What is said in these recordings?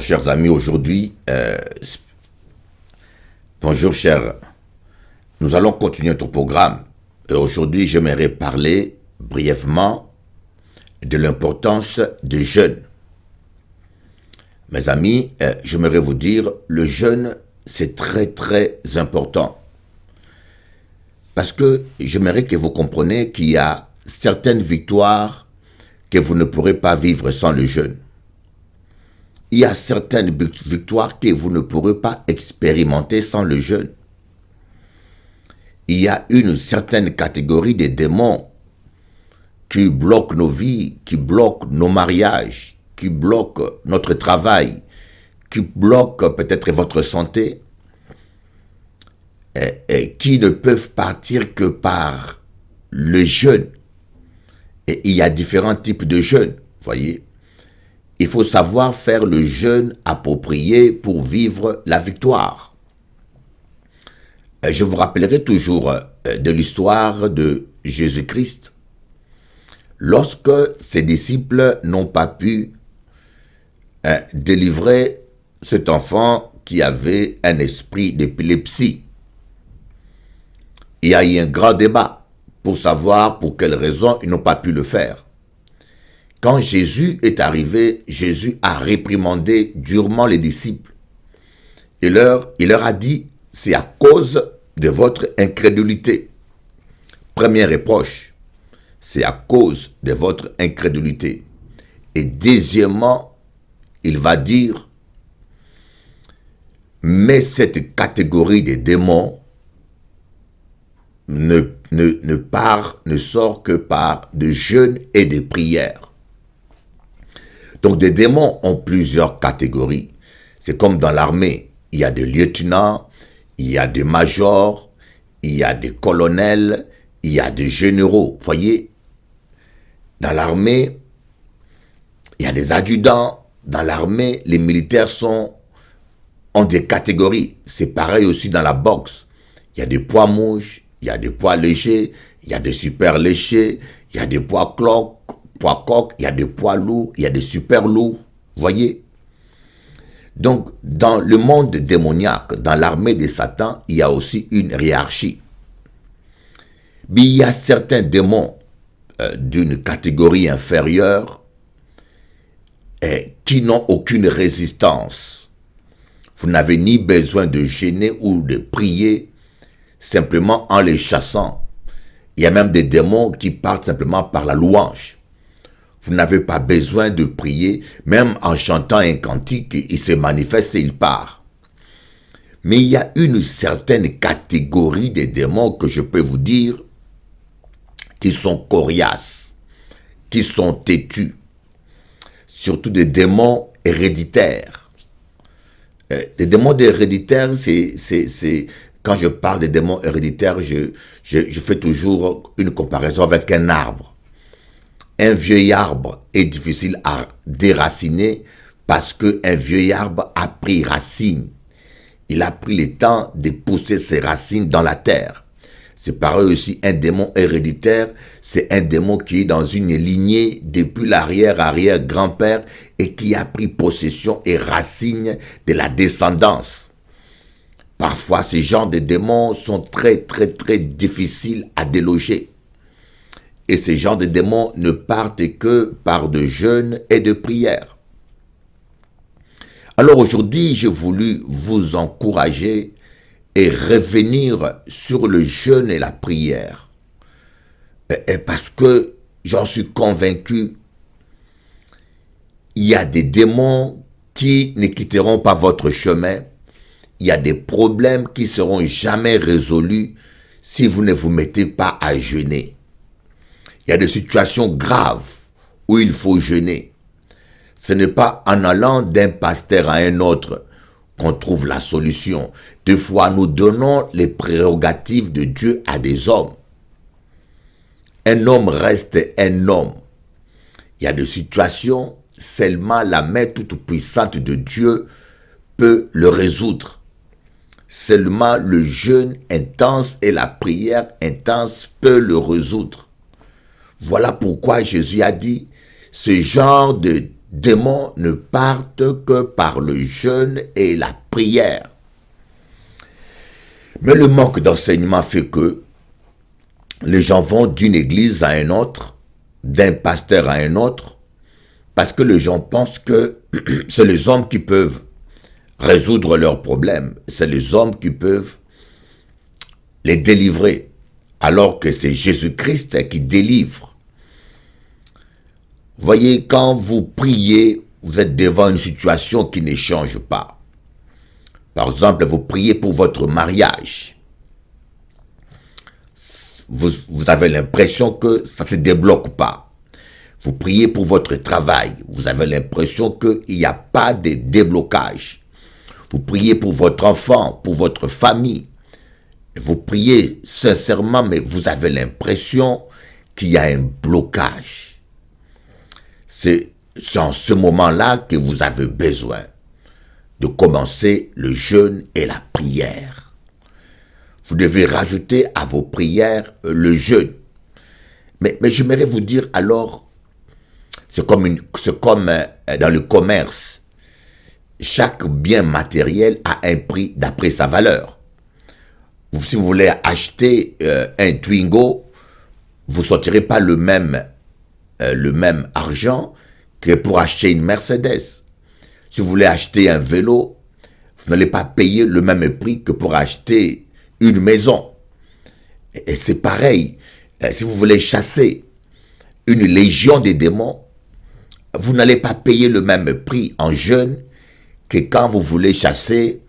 chers amis, aujourd'hui, bonjour chers, nous allons continuer notre programme. Et aujourd'hui, j'aimerais parler brièvement de l'importance du jeûne. Mes amis, j'aimerais vous dire, le jeûne, c'est très très important. Parce que j'aimerais que vous compreniez qu'il y a certaines victoires que vous ne pourrez pas vivre sans le jeûne. Il y a certaines victoires que vous ne pourrez pas expérimenter sans le jeûne. Il y a une certaine catégorie de démons qui bloquent nos vies, qui bloquent nos mariages, qui bloquent notre travail, qui bloquent peut-être votre santé, et qui ne peuvent partir que par le jeûne. Et il y a différents types de jeûne, voyez. Il faut savoir faire le jeûne approprié pour vivre la victoire. Je vous rappellerai toujours de l'histoire de Jésus-Christ. Lorsque ses disciples n'ont pas pu délivrer cet enfant qui avait un esprit d'épilepsie, il y a eu un grand débat pour savoir pour quelles raisons ils n'ont pas pu le faire. Quand Jésus est arrivé, Jésus a réprimandé durement les disciples. Il leur a dit, c'est à cause de votre incrédulité. Premier reproche, c'est à cause de votre incrédulité. Et deuxièmement, il va dire, mais cette catégorie de démons ne sort que par de jeûnes et de prières. Donc des démons ont plusieurs catégories. C'est comme dans l'armée, il y a des lieutenants, il y a des majors, il y a des colonels, il y a des généraux. Vous voyez, dans l'armée, il y a des adjudants. Dans l'armée, les militaires ont des catégories. C'est pareil aussi dans la boxe. Il y a des poids mouches, il y a des poids légers, il y a des super légers, il y a des poids coqs, il y a des poids lourds, il y a des super lourds. Vous voyez? Donc, dans le monde démoniaque, dans l'armée de Satan, il y a aussi une hiérarchie. Mais il y a certains démons d'une catégorie inférieure qui n'ont aucune résistance. Vous n'avez ni besoin de gêner ou de prier, simplement en les chassant. Il y a même des démons qui partent simplement par la louange. Vous n'avez pas besoin de prier, même en chantant un cantique, il se manifeste et il part. Mais il y a une certaine catégorie de démons que je peux vous dire qui sont coriaces, qui sont têtus, surtout des démons héréditaires. Des démons héréditaires, c'est quand je parle des démons héréditaires, je fais toujours une comparaison avec un arbre. Un vieil arbre est difficile à déraciner parce qu'un vieil arbre a pris racine. Il a pris le temps de pousser ses racines dans la terre. C'est pareil aussi, un démon héréditaire, c'est un démon qui est dans une lignée depuis l'arrière-arrière-grand-père et qui a pris possession et racine de la descendance. Parfois, ces genres de démons sont très, très, très difficiles à déloger. Et ces genres de démons ne partent que par de jeûnes et de prières. Alors aujourd'hui, j'ai voulu vous encourager et revenir sur le jeûne et la prière. Et parce que j'en suis convaincu, il y a des démons qui ne quitteront pas votre chemin. Il y a des problèmes qui ne seront jamais résolus si vous ne vous mettez pas à jeûner. Il y a des situations graves où il faut jeûner. Ce n'est pas en allant d'un pasteur à un autre qu'on trouve la solution. Des fois, nous donnons les prérogatives de Dieu à des hommes. Un homme reste un homme. Il y a des situations, seulement la main toute puissante de Dieu peut le résoudre. Seulement le jeûne intense et la prière intense peut le résoudre. Voilà pourquoi Jésus a dit, ce genre de démons ne partent que par le jeûne et la prière. Mais le manque d'enseignement fait que les gens vont d'une église à une autre, d'un pasteur à un autre, parce que les gens pensent que c'est les hommes qui peuvent résoudre leurs problèmes, c'est les hommes qui peuvent les délivrer, alors que c'est Jésus-Christ qui délivre. Voyez, quand vous priez, vous êtes devant une situation qui ne change pas. Par exemple, vous priez pour votre mariage. Vous avez l'impression que ça ne se débloque pas. Vous priez pour votre travail. Vous avez l'impression qu'il n'y a pas de déblocage. Vous priez pour votre enfant, pour votre famille. Vous priez sincèrement, mais vous avez l'impression qu'il y a un blocage. C'est en ce moment-là que vous avez besoin de commencer le jeûne et la prière. Vous devez rajouter à vos prières le jeûne. Mais j'aimerais vous dire alors, c'est comme dans le commerce. Chaque bien matériel a un prix d'après sa valeur. Si vous voulez acheter un Twingo, vous ne sortirez pas le même argent que pour acheter une Mercedes. Si vous voulez acheter un vélo, vous n'allez pas payer le même prix que pour acheter une maison. Et c'est pareil. Si vous voulez chasser une légion de démons, vous n'allez pas payer le même prix en jeûne que quand vous voulez chasser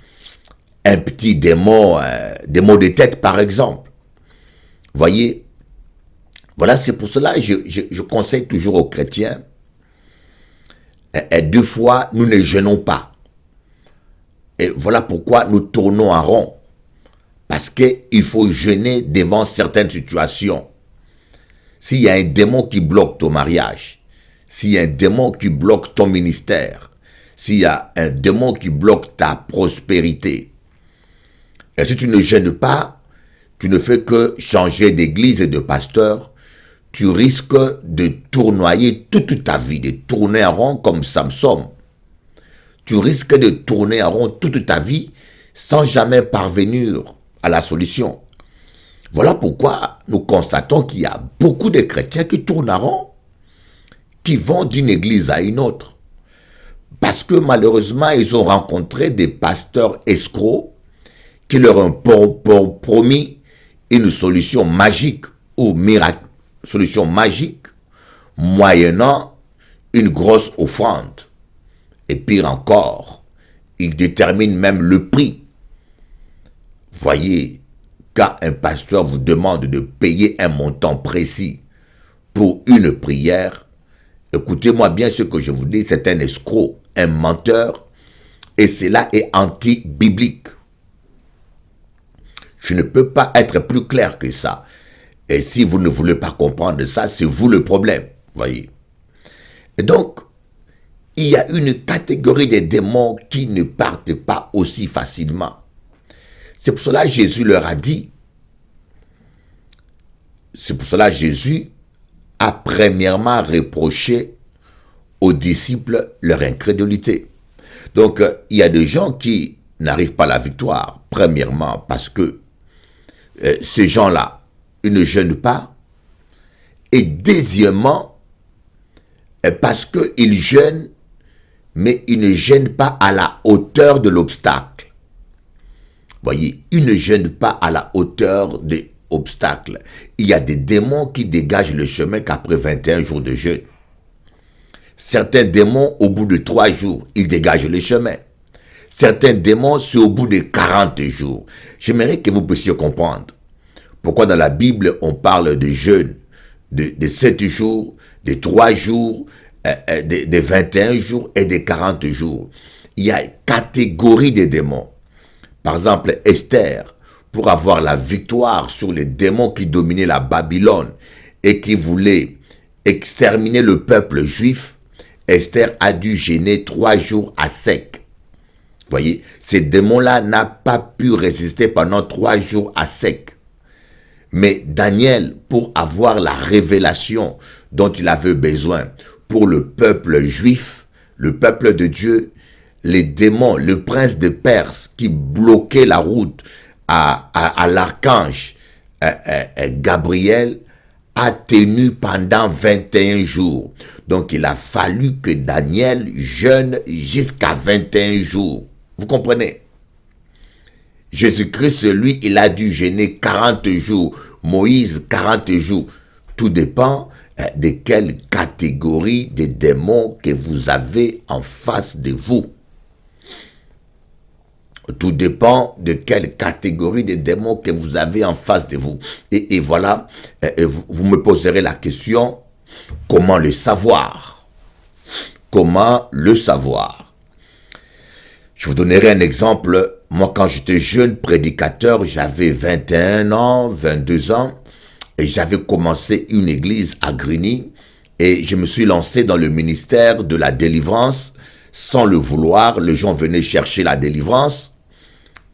un petit démon, des maux de tête par exemple. Voyez, voilà, c'est pour cela que je conseille toujours aux chrétiens, deux fois, nous ne jeûnons pas. Et voilà pourquoi nous tournons en rond. Parce qu'il faut jeûner devant certaines situations. S'il y a un démon qui bloque ton mariage, s'il y a un démon qui bloque ton ministère, s'il y a un démon qui bloque ta prospérité, et si tu ne jeûnes pas, tu ne fais que changer d'église et de pasteur, tu risques de tournoyer toute ta vie, de tourner en rond comme Samson. Tu risques de tourner en rond toute ta vie sans jamais parvenir à la solution. Voilà pourquoi nous constatons qu'il y a beaucoup de chrétiens qui tournent en rond, qui vont d'une église à une autre. Parce que malheureusement, ils ont rencontré des pasteurs escrocs qui leur ont promis une solution magique ou solution magique, moyennant une grosse offrande. Et pire encore, ils déterminent même le prix. Voyez, quand un pasteur vous demande de payer un montant précis pour une prière, écoutez-moi bien ce que je vous dis, c'est un escroc, un menteur, et cela est anti-biblique. Je ne peux pas être plus clair que ça. Et si vous ne voulez pas comprendre ça, c'est vous le problème, voyez. Et donc, il y a une catégorie de démons qui ne partent pas aussi facilement. C'est pour cela que Jésus leur a dit. C'est pour cela que Jésus a premièrement reproché aux disciples leur incrédulité. Donc, il y a des gens qui n'arrivent pas à la victoire, premièrement parce que ces gens-là, ils ne jeûnent pas, et deuxièmement, parce qu'ils jeûnent, mais ils ne jeûnent pas à la hauteur de l'obstacle. Voyez, ils ne jeûnent pas à la hauteur de l'obstacle. Il y a des démons qui dégagent le chemin qu'après 21 jours de jeûne. Certains démons, au bout de 3 jours, ils dégagent le chemin. Certains démons, c'est au bout de 40 jours. J'aimerais que vous puissiez comprendre pourquoi dans la Bible, on parle de jeûne de 7 jours, de 3 jours, de 21 jours et de 40 jours. Il y a une catégorie de démons. Par exemple, Esther, pour avoir la victoire sur les démons qui dominaient la Babylone et qui voulaient exterminer le peuple juif, Esther a dû jeûner 3 jours à sec. Voyez, ces démons-là n'ont pas pu résister pendant 3 jours à sec. Mais Daniel, pour avoir la révélation dont il avait besoin pour le peuple juif, le peuple de Dieu, les démons, le prince de Perse qui bloquait la route à l'archange Gabriel a tenu pendant 21 jours. Donc il a fallu que Daniel jeûne jusqu'à 21 jours. Vous comprenez? Jésus-Christ, lui, il a dû jeûner 40 jours. Moïse, 40 jours. Tout dépend de quelle catégorie de démons que vous avez en face de vous. Tout dépend de quelle catégorie de démons que vous avez en face de vous. Et voilà, vous me poserez la question, comment le savoir? Comment le savoir? Je vous donnerai un exemple. Moi, quand j'étais jeune prédicateur, j'avais 21 ans, 22 ans, et j'avais commencé une église à Grigny, et je me suis lancé dans le ministère de la délivrance. Sans le vouloir, les gens venaient chercher la délivrance,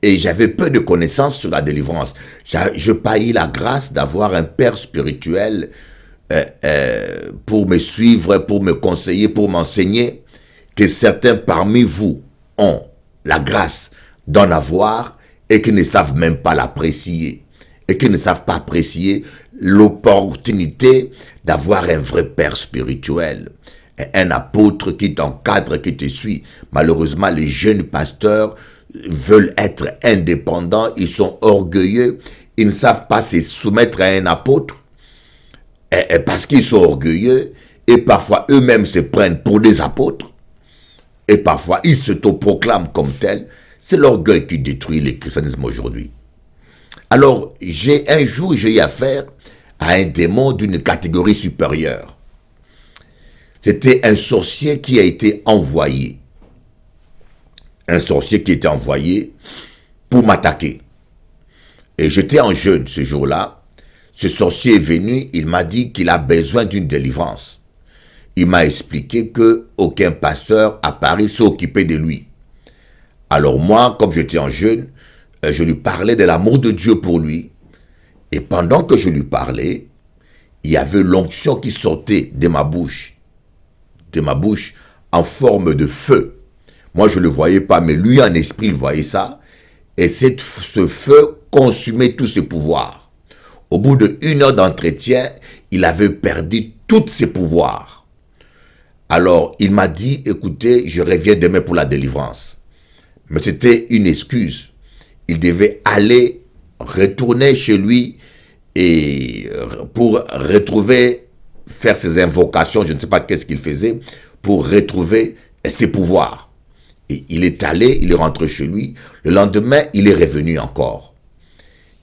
et j'avais peu de connaissances sur la délivrance. Je païs la grâce d'avoir un père spirituel pour me suivre, pour me conseiller, pour m'enseigner, que certains parmi vous ont la grâce d'en avoir et qui ne savent même pas l'apprécier. Et qui ne savent pas apprécier l'opportunité d'avoir un vrai père spirituel. Un apôtre qui t'encadre, qui te suit. Malheureusement, les jeunes pasteurs veulent être indépendants, ils sont orgueilleux, ils ne savent pas se soumettre à un apôtre parce qu'ils sont orgueilleux et parfois eux-mêmes se prennent pour des apôtres et parfois ils s'autoproclament comme tels. C'est l'orgueil qui détruit le christianisme aujourd'hui. Alors, un jour, j'ai eu affaire à un démon d'une catégorie supérieure. C'était un sorcier qui a été envoyé. Un sorcier qui était envoyé pour m'attaquer. Et j'étais en jeûne ce jour-là. Ce sorcier est venu, il m'a dit qu'il a besoin d'une délivrance. Il m'a expliqué qu'aucun pasteur à Paris s'est occupé de lui. Alors moi, comme j'étais en jeûne, je lui parlais de l'amour de Dieu pour lui. Et pendant que je lui parlais, il y avait l'onction qui sortait de ma bouche en forme de feu. Moi, je ne le voyais pas, mais lui, en esprit, il voyait ça. Et ce feu consumait tous ses pouvoirs. Au bout d'1 heure d'entretien, il avait perdu tous ses pouvoirs. Alors, il m'a dit, écoutez, je reviens demain pour la délivrance. Mais c'était une excuse. Il devait retourner chez lui et pour faire ses invocations, je ne sais pas qu'est-ce qu'il faisait, pour retrouver ses pouvoirs. Et il est allé, il est rentré chez lui. Le lendemain, il est revenu encore.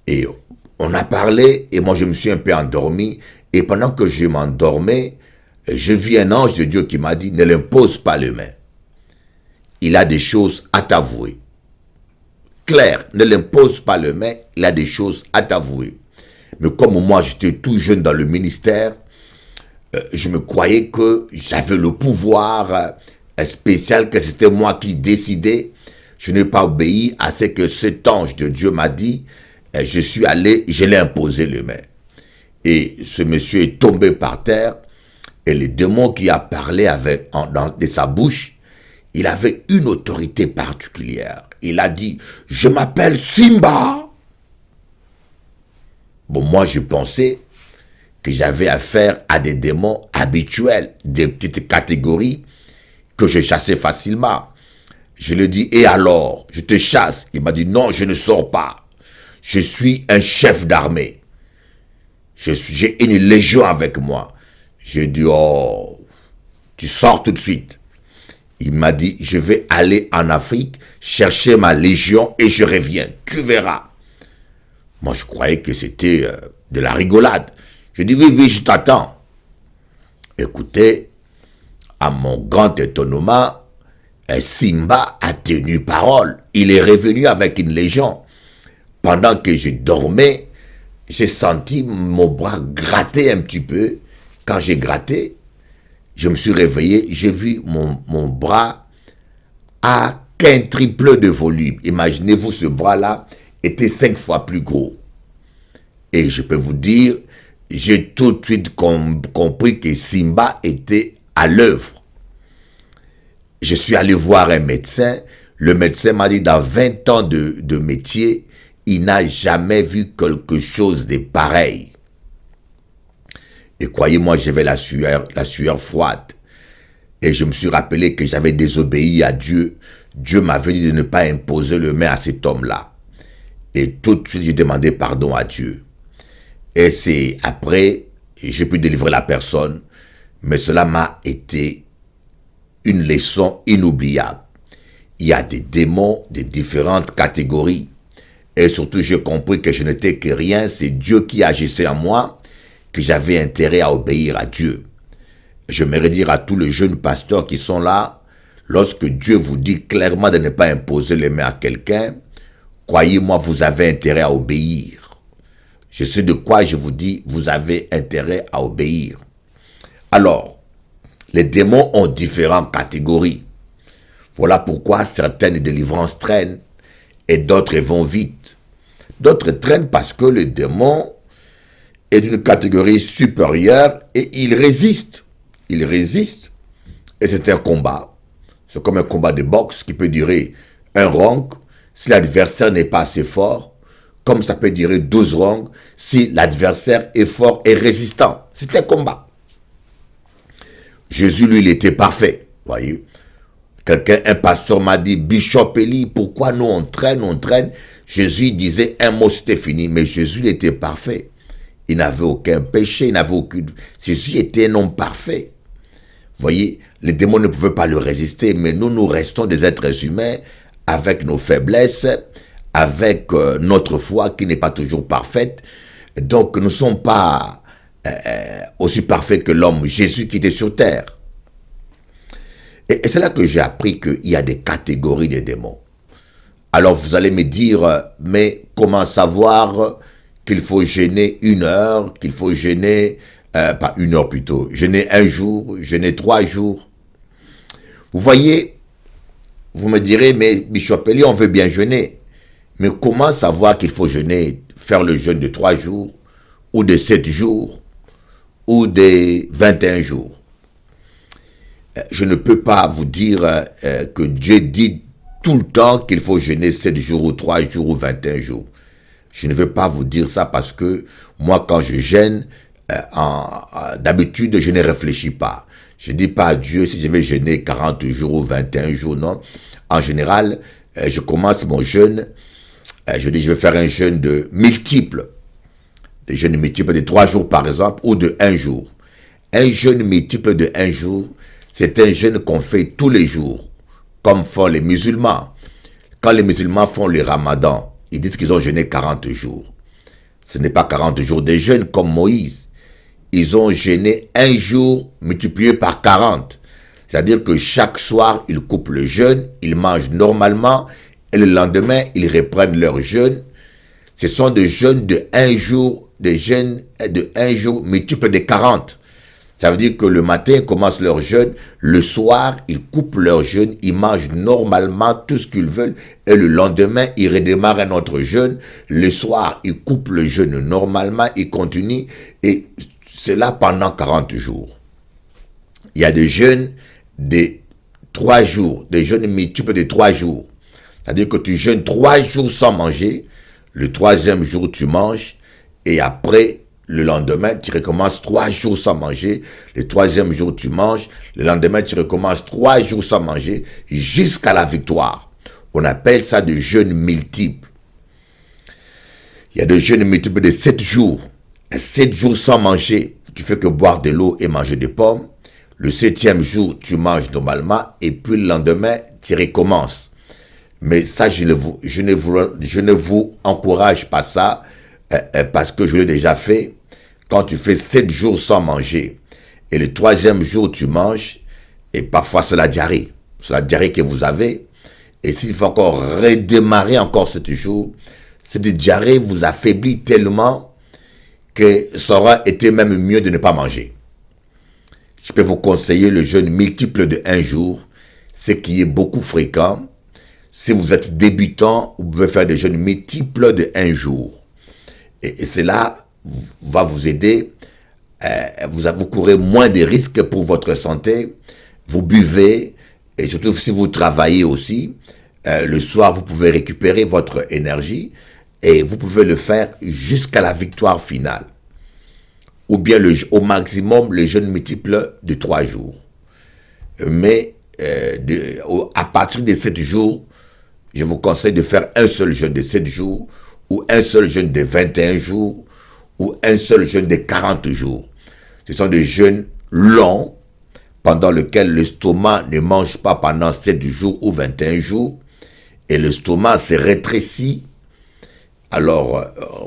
Et on a parlé, et moi je me suis un peu endormi. Et pendant que je m'endormais, je vis un ange de Dieu qui m'a dit, ne l'impose pas les mains. Il a des choses à t'avouer. Claire, ne l'impose pas les mains, il a des choses à t'avouer. Mais comme moi j'étais tout jeune dans le ministère, je me croyais que j'avais le pouvoir spécial, que c'était moi qui décidais. Je n'ai pas obéi à ce que cet ange de Dieu m'a dit. Je suis allé, je l'ai imposé les mains. Et ce monsieur est tombé par terre. Et le démon qui a parlé de sa bouche, il avait une autorité particulière. Il a dit, je m'appelle Simba. Bon, moi je pensais que j'avais affaire à des démons habituels, des petites catégories que je chassais facilement. Je lui ai dit, et alors, je te chasse? Il m'a dit, non, je ne sors pas. Je suis un chef d'armée. J'ai une légion avec moi. J'ai dit, oh, tu sors tout de suite. Il m'a dit, je vais aller en Afrique, chercher ma légion et je reviens. Tu verras. Moi, je croyais que c'était de la rigolade. Je dis, oui, je t'attends. Écoutez, à mon grand étonnement, Simba a tenu parole. Il est revenu avec une légion. Pendant que je dormais, j'ai senti mon bras gratter un petit peu. Quand j'ai gratté, je me suis réveillé, j'ai vu mon bras à quintuple de volume. Imaginez-vous, ce bras-là était 5 fois plus gros. Et je peux vous dire, j'ai tout de suite compris que Simba était à l'œuvre. Je suis allé voir un médecin. Le médecin m'a dit, dans 20 ans de métier, il n'a jamais vu quelque chose de pareil. Et croyez-moi, j'avais la sueur froide. Et je me suis rappelé que j'avais désobéi à Dieu. Dieu m'avait dit de ne pas imposer le main à cet homme-là. Et tout de suite, j'ai demandé pardon à Dieu. Et c'est après, j'ai pu délivrer la personne. Mais cela m'a été une leçon inoubliable. Il y a des démons de différentes catégories. Et surtout, j'ai compris que je n'étais que rien. C'est Dieu qui agissait en moi, que j'avais intérêt à obéir à Dieu. J'aimerais dire à tous les jeunes pasteurs qui sont là, lorsque Dieu vous dit clairement de ne pas imposer les mains à quelqu'un, croyez-moi, vous avez intérêt à obéir. Je sais de quoi je vous dis, vous avez intérêt à obéir. Alors, les démons ont différentes catégories. Voilà pourquoi certaines délivrances traînent et d'autres vont vite. D'autres traînent parce que le démon est d'une catégorie supérieure et il résiste. Il résiste et c'est un combat. C'est comme un combat de boxe qui peut durer un round si l'adversaire n'est pas assez fort, comme ça peut durer 12 rounds si l'adversaire est fort et résistant. C'est un combat. Jésus, lui, il était parfait. Voyez. Un pasteur m'a dit, Bishop Eli, pourquoi nous on traîne. Jésus disait un mot, c'était fini. Mais Jésus, il était parfait. Il n'avait aucun péché, il n'avait aucune... Jésus était un homme parfait. Voyez, les démons ne pouvaient pas le résister, mais nous restons des êtres humains avec nos faiblesses, avec notre foi qui n'est pas toujours parfaite. Donc, nous ne sommes pas aussi parfaits que l'homme Jésus qui était sur terre. Et c'est là que j'ai appris qu'il y a des catégories de démons. Alors vous allez me dire, mais comment savoir qu'il faut jeûner 1 heure, qu'il faut jeûner, pas 1 heure plutôt, jeûner 1 jour, jeûner 3 jours. Vous voyez, vous me direz, mais Bishop Eli, on veut bien jeûner. Mais comment savoir qu'il faut jeûner, faire le jeûne de 3 jours, ou de 7 jours, ou de 21 jours? Je ne peux pas vous dire que Dieu dit tout le temps qu'il faut jeûner 7 jours ou 3 jours ou 21 jours. Je ne veux pas vous dire ça parce que moi, quand je jeûne, d'habitude, je ne réfléchis pas. Je ne dis pas à Dieu si je vais jeûner 40 jours ou 21 jours, non. En général, je commence mon jeûne, je dis je vais faire un jeûne de multiples. Des jeûnes multiples de 3 jours par exemple ou de 1 jour. Un jeûne multiple de 1 jour, c'est un jeûne qu'on fait tous les jours, comme font les musulmans. Quand les musulmans font le ramadan, ils disent qu'ils ont jeûné 40 jours. Ce n'est pas 40 jours de jeûne comme Moïse. Ils ont jeûné 1 jour multiplié par 40. C'est-à-dire que chaque soir, ils coupent le jeûne, ils mangent normalement, et le lendemain, ils reprennent leur jeûne. Ce sont des jeûnes de 1 jour, des jeûnes de 1 jour multiples de 40. Ça veut dire que le matin, ils commencent leur jeûne, le soir, ils coupent leur jeûne, ils mangent normalement tout ce qu'ils veulent, et le lendemain, ils redémarrent un autre jeûne. Le soir, ils coupent le jeûne normalement, ils continuent, et c'est là pendant 40 jours. Il y a des jeûnes de 3 jours, des jeûnes multiples de 3 jours. C'est-à-dire que tu jeûnes 3 jours sans manger, le 3e jour, tu manges, et après, le lendemain, tu recommences 3 jours sans manger. Le 3e jour, tu manges. Le lendemain, tu recommences 3 jours sans manger jusqu'à la victoire. On appelle ça des jeûnes multiples. Il y a des jeûnes multiples de 7 jours. 7 jours sans manger, tu fais que boire de l'eau et manger des pommes. Le 7e jour, tu manges normalement. Et puis le lendemain, tu recommences. Mais ça, je ne vous encourage pas ça parce que je l'ai déjà fait. Quand tu fais 7 jours sans manger et le 3e jour tu manges, et parfois c'est la diarrhée. C'est la diarrhée que vous avez. Et s'il faut encore redémarrer encore 7 jours, cette diarrhée vous affaiblit tellement que ça aurait été même mieux de ne pas manger. Je peux vous conseiller le jeûne multiple de 1 jour, ce qui est beaucoup fréquent. Si vous êtes débutant, vous pouvez faire des jeûnes multiples de 1 jour. Et cela va vous aider, vous courez moins de risques pour votre santé, vous buvez Et surtout si vous travaillez aussi, le soir, vous pouvez récupérer votre énergie et vous pouvez le faire jusqu'à la victoire finale. Ou bien au maximum le jeûne multiple de 3 jours. Mais à partir de 7 jours, je vous conseille de faire un seul jeûne de 7 jours, ou un seul jeûne de 21 jours, ou un seul jeûne de 40 jours. Ce sont des jeûnes longs, pendant lesquels l'estomac ne mange pas pendant 7 jours ou 21 jours, et l'estomac se rétrécit. Alors,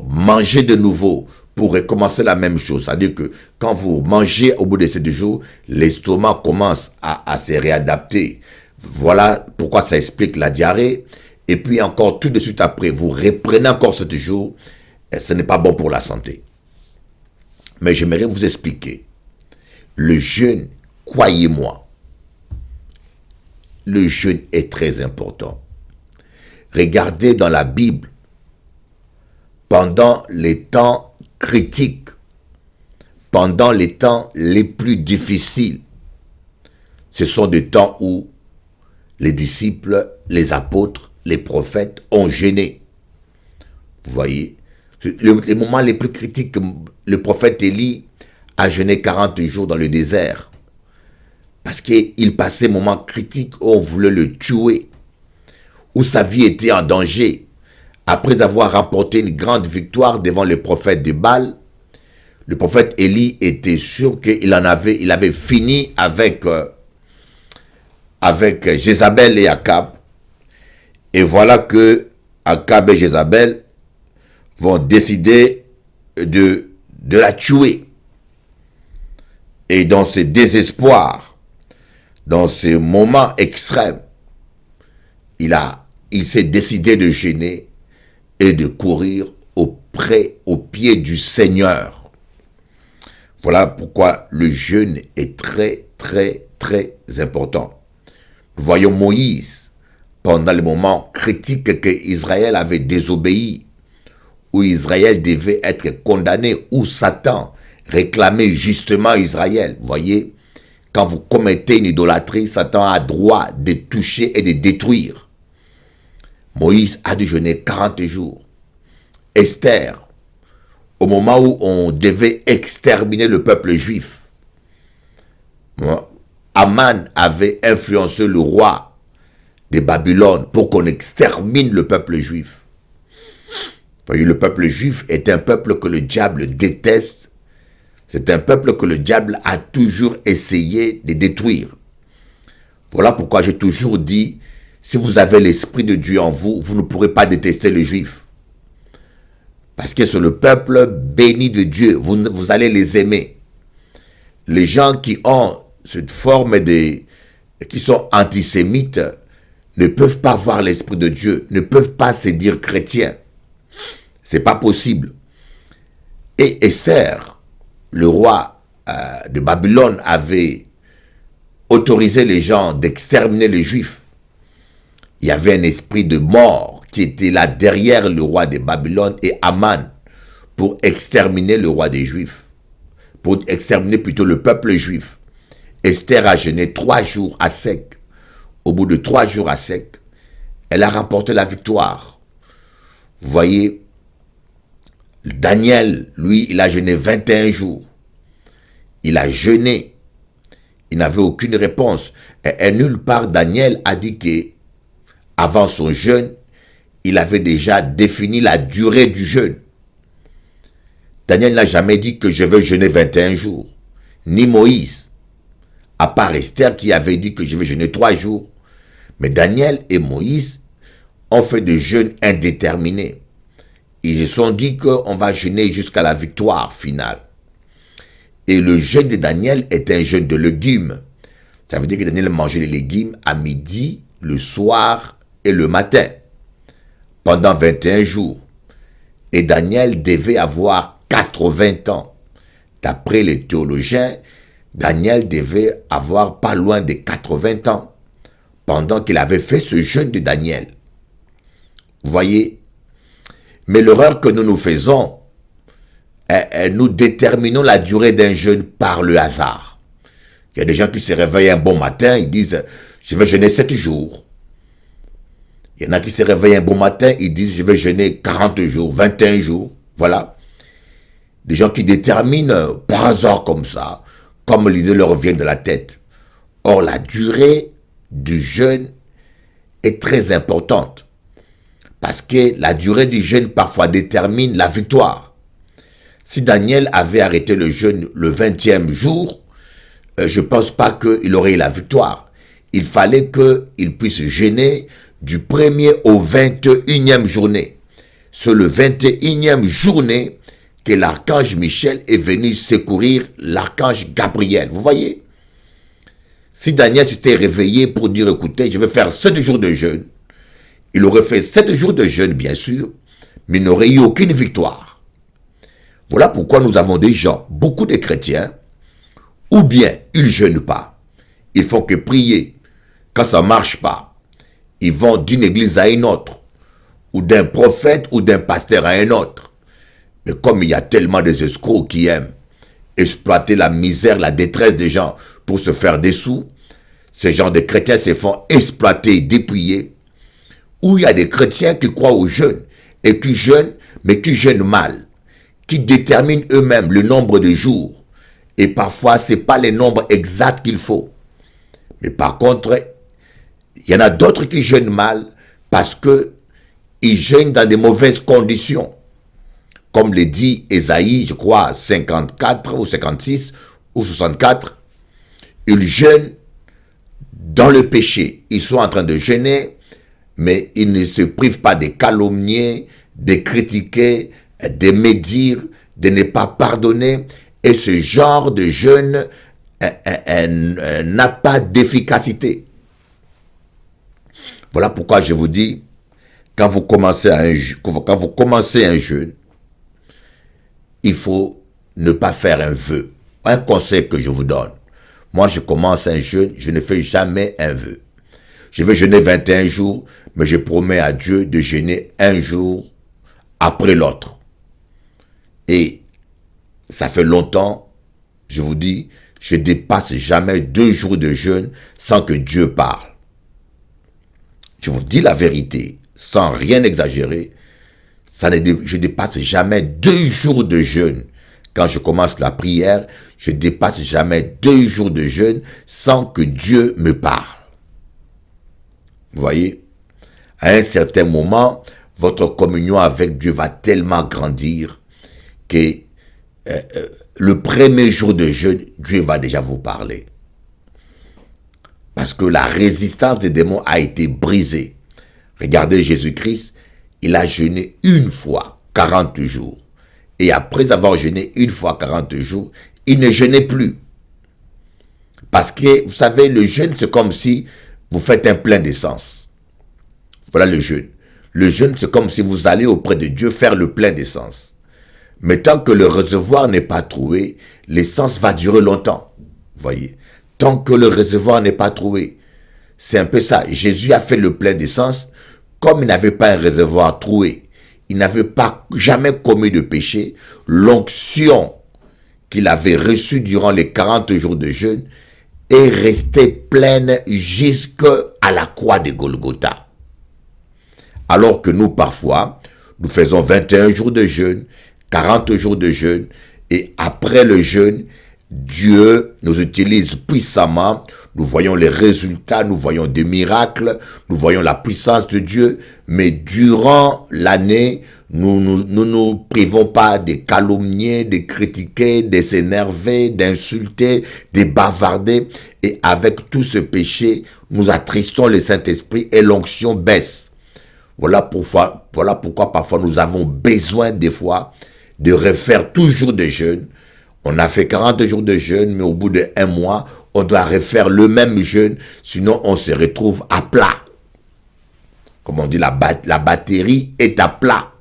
mangez de nouveau pour recommencer la même chose. C'est-à-dire que quand vous mangez au bout de 7 jours, l'estomac commence à se réadapter. Voilà pourquoi ça explique la diarrhée. Et puis encore tout de suite après, vous reprenez encore 7 jours. Et ce n'est pas bon pour la santé. Mais j'aimerais vous expliquer. Le jeûne, croyez-moi, le jeûne est très important. Regardez dans la Bible, pendant les temps critiques, pendant les temps les plus difficiles, ce sont des temps où les disciples, les apôtres, les prophètes ont jeûné. Vous voyez, les moments les plus critiques, le prophète Élie a jeûné 40 jours dans le désert. Parce qu'il passait un moment critique où on voulait le tuer, où sa vie était en danger. Après avoir remporté une grande victoire devant le prophète de Baal, le prophète Élie était sûr qu'il avait fini avec Jézabel et Akab. Et voilà que Akab et Jézabel vont décider de la tuer. Et dans ce désespoir, dans ce moment extrême, il s'est décidé de jeûner et de courir au pied du Seigneur. Voilà pourquoi le jeûne est très, très, très important. Nous voyons Moïse, pendant le moment critique que Israël avait désobéi, où Israël devait être condamné, où Satan réclamait justement Israël. Vous voyez, quand vous commettez une idolâtrie, Satan a droit de toucher et de détruire. Moïse a dû jeûner 40 jours. Esther, au moment où on devait exterminer le peuple juif, Aman avait influencé le roi de Babylone pour qu'on extermine le peuple juif. Voyez, le peuple juif est un peuple que le diable déteste. C'est un peuple que le diable a toujours essayé de détruire. Voilà pourquoi j'ai toujours dit, si vous avez l'Esprit de Dieu en vous, vous ne pourrez pas détester les Juifs. Parce que c'est le peuple béni de Dieu. Vous allez les aimer. Les gens qui ont cette forme qui sont antisémites ne peuvent pas voir l'Esprit de Dieu, ne peuvent pas se dire chrétiens. C'est pas possible. Et Esther, le roi de Babylone, avait autorisé les gens d'exterminer les Juifs. Il y avait un esprit de mort qui était là derrière le roi de Babylone et Aman pour exterminer le roi des Juifs, pour exterminer plutôt le peuple juif. Esther a jeûné 3 jours à sec. Au bout de 3 jours à sec, elle a remporté la victoire. Vous voyez, Daniel, lui, il a jeûné 21 jours. Il a jeûné. Il n'avait aucune réponse. Et nulle part, Daniel a dit que avant son jeûne, il avait déjà défini la durée du jeûne. Daniel n'a jamais dit que je vais jeûner 21 jours. Ni Moïse. À part Esther qui avait dit que je vais jeûner 3 jours. Mais Daniel et Moïse ont fait des jeûnes indéterminés. Ils se sont dit qu'on va jeûner jusqu'à la victoire finale. Et le jeûne de Daniel est un jeûne de légumes. Ça veut dire que Daniel mangeait les légumes à midi, le soir et le matin, pendant 21 jours. Et Daniel devait avoir 80 ans. D'après les théologiens, Daniel devait avoir pas loin de 80 ans, pendant qu'il avait fait ce jeûne de Daniel. Vous voyez? Mais l'erreur que nous faisons, nous déterminons la durée d'un jeûne par le hasard. Il y a des gens qui se réveillent un bon matin, ils disent, je vais jeûner 7 jours. Il y en a qui se réveillent un bon matin, ils disent, je vais jeûner 40 jours, 21 jours. Voilà. Des gens qui déterminent par hasard comme ça, comme l'idée leur vient de la tête. Or, la durée du jeûne est très importante. Parce que la durée du jeûne parfois détermine la victoire. Si Daniel avait arrêté le jeûne le 20e jour, je ne pense pas qu'il aurait eu la victoire. Il fallait qu'il puisse jeûner du 1er au 21e journée. C'est le 21e journée que l'archange Michel est venu secourir l'archange Gabriel. Vous voyez? Si Daniel s'était réveillé pour dire, écoutez, je vais faire 7 jours de jeûne, il aurait fait 7 jours de jeûne, bien sûr, mais il n'aurait eu aucune victoire. Voilà pourquoi nous avons des gens, beaucoup de chrétiens, ou bien ils ne jeûnent pas, ils font que prier. Quand ça ne marche pas, ils vont d'une église à une autre, ou d'un prophète ou d'un pasteur à un autre. Mais comme il y a tellement des escrocs qui aiment exploiter la misère, la détresse des gens pour se faire des sous, ces gens de chrétiens se font exploiter, dépouiller. Ou il y a des chrétiens qui croient au jeûne et qui jeûnent, mais qui jeûnent mal, qui déterminent eux-mêmes le nombre de jours. Et parfois, ce n'est pas les nombres exacts qu'il faut. Mais par contre, il y en a d'autres qui jeûnent mal parce qu'ils jeûnent dans de mauvaises conditions. Comme le dit Ésaïe, je crois, 54 ou 56 ou 64, ils jeûnent dans le péché. Ils sont en train de jeûner, mais ils ne se privent pas de calomnier, de critiquer, de médire, de ne pas pardonner. Et ce genre de jeûne n'a pas d'efficacité. Voilà pourquoi je vous dis, quand vous commencez un jeûne, il faut ne pas faire un vœu. Un conseil que je vous donne. Moi, je commence un jeûne, je ne fais jamais un vœu. Je vais jeûner 21 jours, mais je promets à Dieu de jeûner un jour après l'autre. Et ça fait longtemps, je vous dis, je ne dépasse jamais 2 jours de jeûne sans que Dieu parle. Je vous dis la vérité, sans rien exagérer, je ne dépasse jamais 2 jours de jeûne. Quand je commence la prière, je ne dépasse jamais 2 jours de jeûne sans que Dieu me parle. Vous voyez, à un certain moment, votre communion avec Dieu va tellement grandir que le premier jour de jeûne, Dieu va déjà vous parler. Parce que la résistance des démons a été brisée. Regardez Jésus-Christ, il a jeûné une fois 40 jours. Et après avoir jeûné une fois 40 jours, il ne jeûnait plus. Parce que, vous savez, le jeûne, c'est comme si vous faites un plein d'essence. Voilà le jeûne. Le jeûne, c'est comme si vous allez auprès de Dieu faire le plein d'essence. Mais tant que le réservoir n'est pas trouvé, l'essence va durer longtemps. Vous voyez. Tant que le réservoir n'est pas trouvé. C'est un peu ça. Jésus a fait le plein d'essence. Comme il n'avait pas un réservoir troué, il n'avait pas jamais commis de péché, l'onction qu'il avait reçue durant les 40 jours de jeûne est restée pleine jusqu'à la croix de Golgotha. Alors que nous, parfois, nous faisons 21 jours de jeûne, 40 jours de jeûne, et après le jeûne, Dieu nous utilise puissamment, nous voyons les résultats, nous voyons des miracles, nous voyons la puissance de Dieu, mais durant l'année, nous nous privons pas de calomnier, de critiquer, de s'énerver, d'insulter, de bavarder, et avec tout ce péché, nous attristons le Saint-Esprit et l'onction baisse. Voilà pourquoi parfois nous avons besoin des fois de refaire toujours des jeûnes. On a fait 40 jours de jeûne, mais au bout d'1 mois, on doit refaire le même jeûne, sinon on se retrouve à plat. Comme on dit, la batterie est à plat.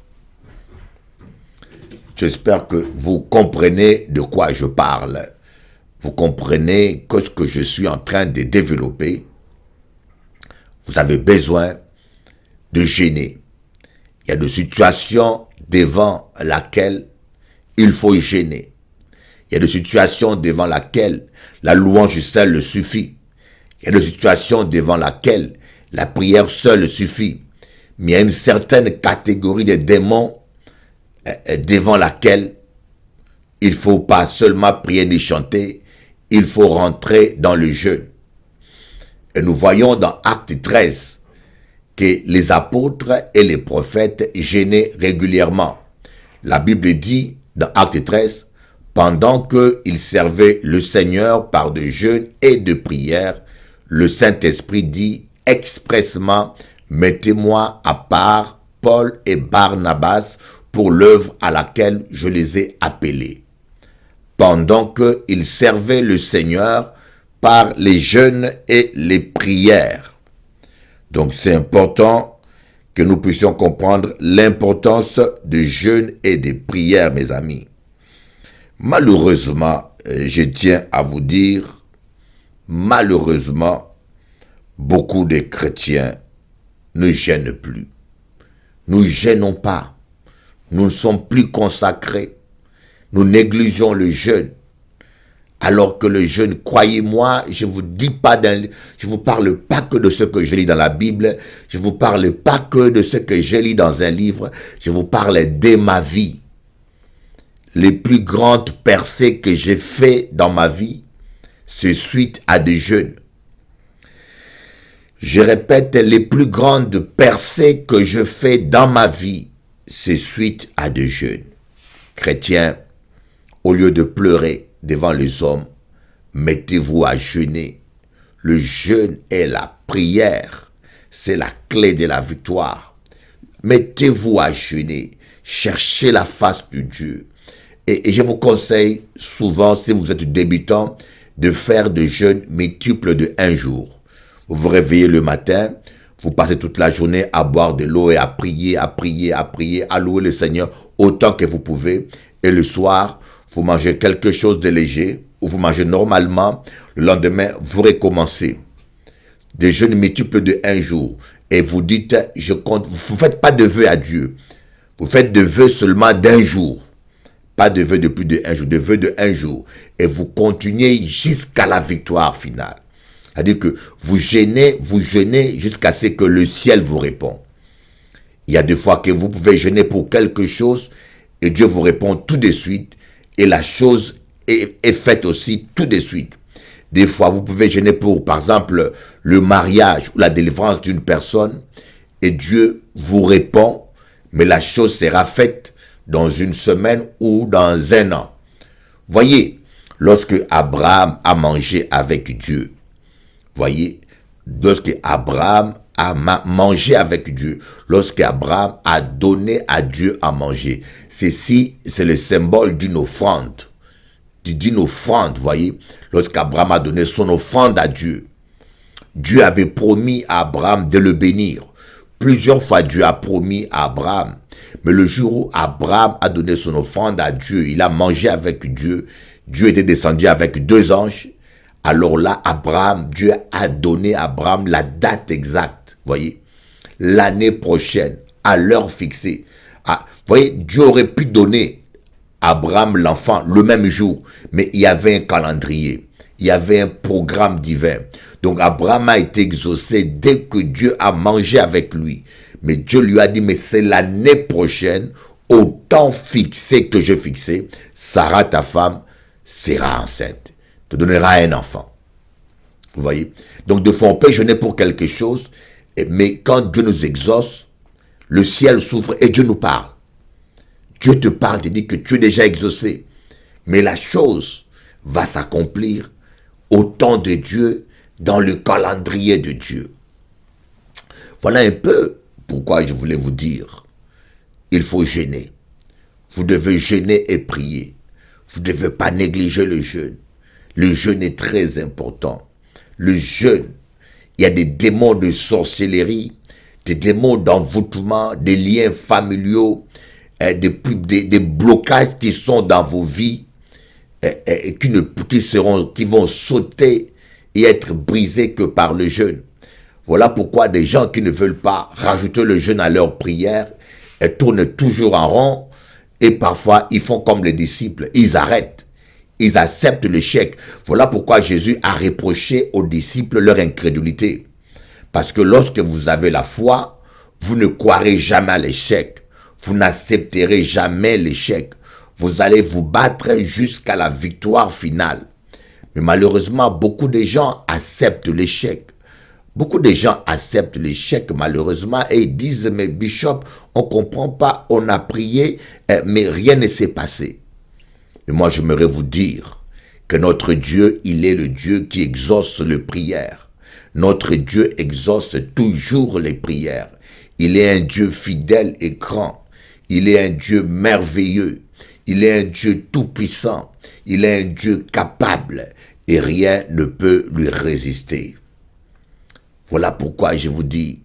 J'espère que vous comprenez de quoi je parle. Vous comprenez que ce que je suis en train de développer. Vous avez besoin de jeûner. Il y a des situations devant laquelle il faut jeûner. Il y a des situations devant laquelle la louange seule suffit. Il y a des situations devant lesquelles la prière seule suffit. Mais il y a une certaine catégorie de démons devant laquelle il ne faut pas seulement prier ni chanter, il faut rentrer dans le jeûne. Et nous voyons dans Acte 13 que les apôtres et les prophètes jeûnaient régulièrement. La Bible dit dans Acte 13, pendant qu'ils servaient le Seigneur par de jeûnes et de prières, le Saint-Esprit dit expressément, mettez-moi à part Paul et Barnabas pour l'œuvre à laquelle je les ai appelés. Pendant qu'ils servaient le Seigneur par les jeûnes et les prières. Donc c'est important que nous puissions comprendre l'importance du jeûne et des prières, mes amis. Malheureusement, je tiens à vous dire, malheureusement, beaucoup de chrétiens ne jeûnent plus. Nous ne jeûnons pas. Nous ne sommes plus consacrés. Nous négligeons le jeûne. Alors que le jeûne, croyez-moi, je vous parle pas que de ce que je lis dans la Bible, je vous parle pas que de ce que je lis dans un livre, je vous parle de ma vie. Les plus grandes percées que j'ai fait dans ma vie, c'est suite à des jeûnes. Je répète, les plus grandes percées que je fais dans ma vie, c'est suite à des jeûnes. Chrétiens, au lieu de pleurer devant les hommes, mettez-vous à jeûner. Le jeûne est la prière. C'est la clé de la victoire. Mettez-vous à jeûner. Cherchez la face de Dieu. Et je vous conseille souvent, si vous êtes débutant, de faire des jeûnes multiples de 1 jour. Vous vous réveillez le matin, vous passez toute la journée à boire de l'eau et à prier, à louer le Seigneur autant que vous pouvez. Et le soir, vous mangez quelque chose de léger, ou vous mangez normalement, le lendemain, vous recommencez. Des jeûnes multiples de 1 jour. Et vous dites, je compte, vous ne faites pas de vœux à Dieu. Vous faites de vœux seulement d'1 jour. Pas de vœux de plus de 1 jour, de vœux de 1 jour. Et vous continuez jusqu'à la victoire finale. C'est-à-dire que vous jeûnez jusqu'à ce que le ciel vous répond. Il y a des fois que vous pouvez jeûner pour quelque chose et Dieu vous répond tout de suite. Et la chose est faite aussi tout de suite. Des fois, vous pouvez jeûner pour, par exemple, le mariage ou la délivrance d'une personne et Dieu vous répond, mais la chose sera faite dans 1 semaine ou dans 1 an. Voyez, lorsque Abraham a mangé avec Dieu, voyez, lorsque Abraham a mangé avec Dieu, lorsque Abraham a donné à Dieu à manger, ceci, c'est le symbole d'une offrande. D'une offrande, voyez, lorsqu'Abraham a donné son offrande à Dieu, Dieu avait promis à Abraham de le bénir. Plusieurs fois, Dieu a promis à Abraham. Mais le jour où Abraham a donné son offrande à Dieu, il a mangé avec Dieu, Dieu était descendu avec 2 anges. Alors là, Dieu a donné à Abraham la date exacte, voyez, l'année prochaine, à l'heure fixée. Voyez, Dieu aurait pu donner à Abraham l'enfant le même jour, mais il y avait un calendrier, il y avait un programme divin. Donc Abraham a été exaucé dès que Dieu a mangé avec lui. Mais Dieu lui a dit, mais c'est l'année prochaine, au temps fixé que je fixais, Sarah, ta femme, sera enceinte, te donnera un enfant. Vous voyez? Donc de fois, on peut jeûner pour quelque chose, mais quand Dieu nous exauce, le ciel s'ouvre et Dieu nous parle. Dieu te parle, te dit que tu es déjà exaucé. Mais la chose va s'accomplir au temps de Dieu, dans le calendrier de Dieu. Voilà un peu pourquoi je voulais vous dire, il faut jeûner. Vous devez jeûner et prier. Vous ne devez pas négliger le jeûne. Le jeûne est très important. Le jeûne, il y a des démons de sorcellerie, des démons d'envoûtement, des liens familiaux, des blocages qui sont dans vos vies et qui vont sauter et être brisés que par le jeûne. Voilà pourquoi des gens qui ne veulent pas rajouter le jeûne à leur prière tournent toujours en rond et parfois ils font comme les disciples, ils arrêtent. ils acceptent l'échec. Voilà pourquoi Jésus a reproché aux disciples leur incrédulité. Parce que lorsque vous avez la foi, vous ne croirez jamais à l'échec. Vous n'accepterez jamais l'échec. Vous allez vous battre jusqu'à la victoire finale. Mais malheureusement, beaucoup de gens acceptent l'échec. Beaucoup de gens acceptent l'échec malheureusement et ils disent « Mais Bishop, on ne comprend pas, on a prié, mais rien ne s'est passé. » Mais moi, j'aimerais vous dire que notre Dieu, il est le Dieu qui exauce les prières. Notre Dieu exauce toujours les prières. Il est un Dieu fidèle et grand. Il est un Dieu merveilleux. Il est un Dieu tout-puissant. Il est un Dieu capable et rien ne peut lui résister. Voilà pourquoi je vous dis,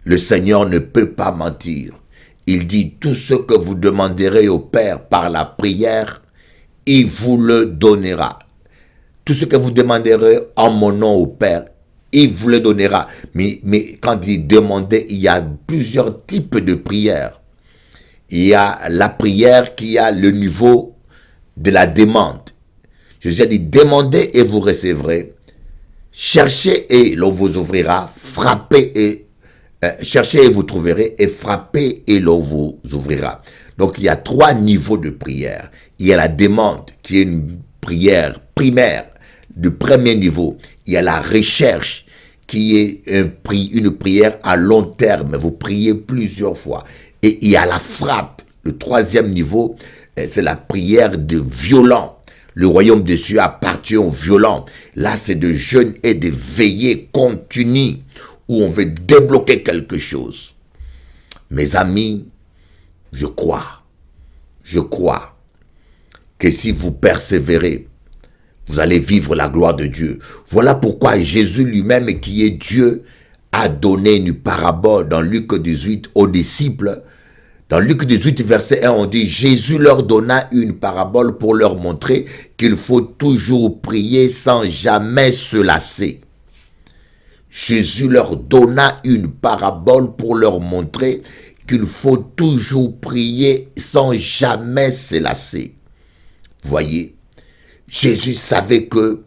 le Seigneur ne peut pas mentir. Il dit, tout ce que vous demanderez au Père par la prière, il vous le donnera. Tout ce que vous demanderez en mon nom au Père, il vous le donnera. Mais quand il demandait, il y a plusieurs types de prières. Il y a la prière qui a le niveau de la demande. Jésus a dit, demandez et vous recevrez. Cherchez et l'on vous ouvrira. Frappez et cherchez et vous trouverez. Et frappez et l'on vous ouvrira. Donc il y a 3 niveaux de prière. Il y a la demande qui est une prière primaire du premier niveau. Il y a la recherche qui est une prière à long terme. Vous priez plusieurs fois. Et il y a la frappe. Le 3e niveau, c'est la prière de violent. Le royaume des cieux appartient aux violents. Là, c'est de jeûne et de veillée continue où on veut débloquer quelque chose. Mes amis, je crois que si vous persévérez, vous allez vivre la gloire de Dieu. Voilà pourquoi Jésus lui-même, qui est Dieu, a donné une parabole dans Luc 18 aux disciples. Dans Luc 18, verset 1, on dit « Jésus leur donna une parabole pour leur montrer qu'il faut toujours prier sans jamais se lasser. » Jésus leur donna une parabole pour leur montrer qu'il faut toujours prier sans jamais se lasser. Voyez, Jésus savait que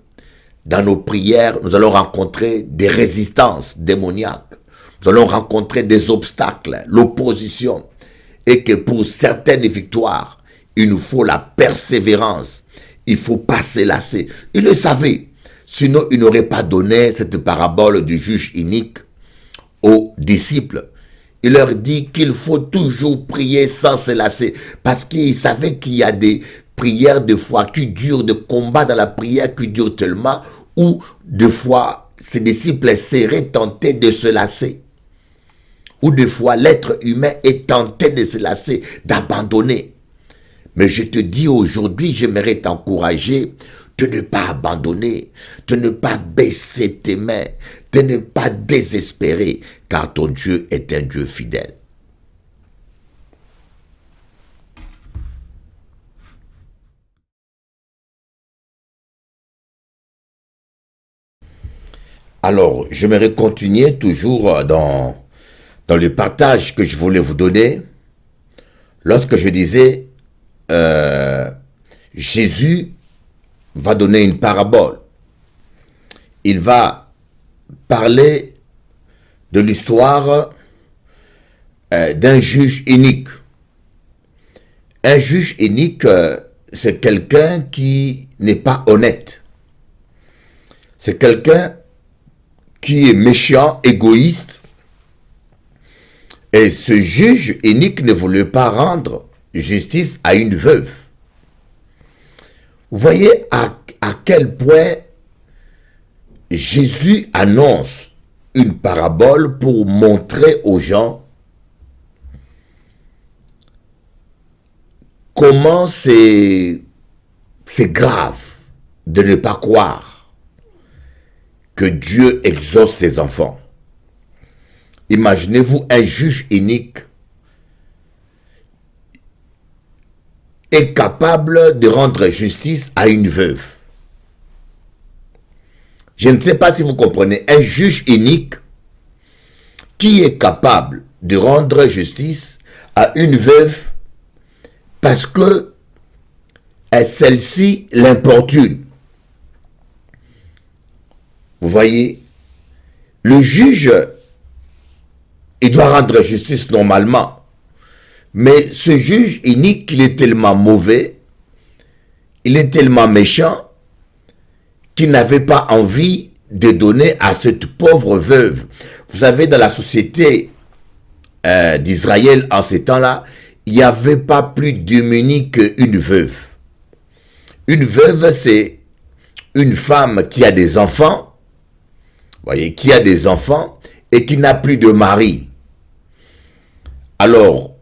dans nos prières, nous allons rencontrer des résistances démoniaques. Nous allons rencontrer des obstacles, l'opposition. Et que pour certaines victoires, il nous faut la persévérance. Il ne faut pas se lasser. Il le savait. Sinon, il n'aurait pas donné cette parabole du juge inique aux disciples. Il leur dit qu'il faut toujours prier sans se lasser. Parce qu'il savait qu'il y a des prières de foi qui durent, de combats dans la prière qui durent tellement, où des fois, ses disciples seraient tentés de se lasser. Ou des fois, l'être humain est tenté de se lasser, d'abandonner. Mais je te dis aujourd'hui, j'aimerais t'encourager de ne pas abandonner, de ne pas baisser tes mains, de ne pas désespérer, car ton Dieu est un Dieu fidèle. Alors, j'aimerais continuer toujours dans le partage que je voulais vous donner, lorsque je disais, Jésus va donner une parabole. Il va parler de l'histoire d'un juge inique. Un juge inique, c'est quelqu'un qui n'est pas honnête. C'est quelqu'un qui est méchant, égoïste. Et ce juge inique ne voulait pas rendre justice à une veuve. Vous voyez à quel point Jésus annonce une parabole pour montrer aux gens comment c'est grave de ne pas croire que Dieu exauce ses enfants. Imaginez-vous un juge inique est capable de rendre justice à une veuve. Je ne sais pas si vous comprenez. Un juge inique qui est capable de rendre justice à une veuve parce que celle-ci l'importune. Vous voyez, le juge, il doit rendre justice normalement. Mais ce juge inique, il est tellement mauvais, il est tellement méchant, qu'il n'avait pas envie de donner à cette pauvre veuve. Vous savez, dans la société d'Israël, en ces temps-là, il n'y avait pas plus démunie qu'une veuve. Une veuve, c'est une femme qui a des enfants, voyez, qui a des enfants et qui n'a plus de mari. Alors,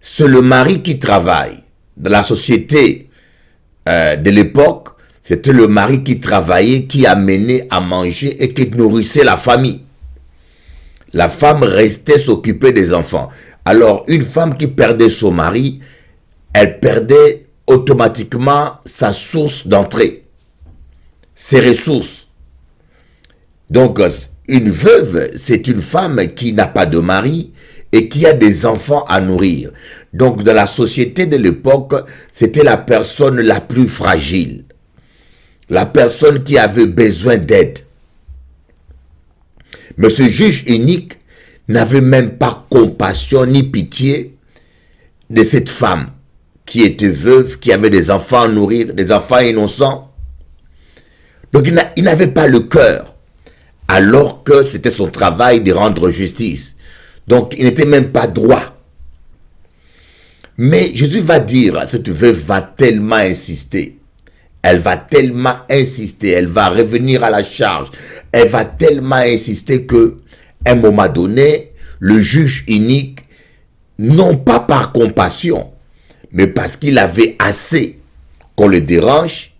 c'est le mari qui travaille. Dans la société de l'époque, c'était le mari qui travaillait, qui amenait à manger et qui nourrissait la famille. La femme restait s'occuper des enfants. Alors, une femme qui perdait son mari, elle perdait automatiquement sa source d'entrée, ses ressources. Donc, une veuve, c'est une femme qui n'a pas de mari et qui a des enfants à nourrir. Donc, dans la société de l'époque, c'était la personne la plus fragile, la personne qui avait besoin d'aide. Mais ce juge unique n'avait même pas compassion ni pitié de cette femme qui était veuve, qui avait des enfants à nourrir, des enfants innocents. Donc il n'avait pas le cœur, alors que c'était son travail de rendre justice. Donc il n'était même pas droit. Mais Jésus va dire, cette veuve va tellement insister. Elle va tellement insister, elle va revenir à la charge. Elle va tellement insister que, à un moment donné, le juge unique, non pas par compassion, mais parce qu'il avait assez qu'on le dérange,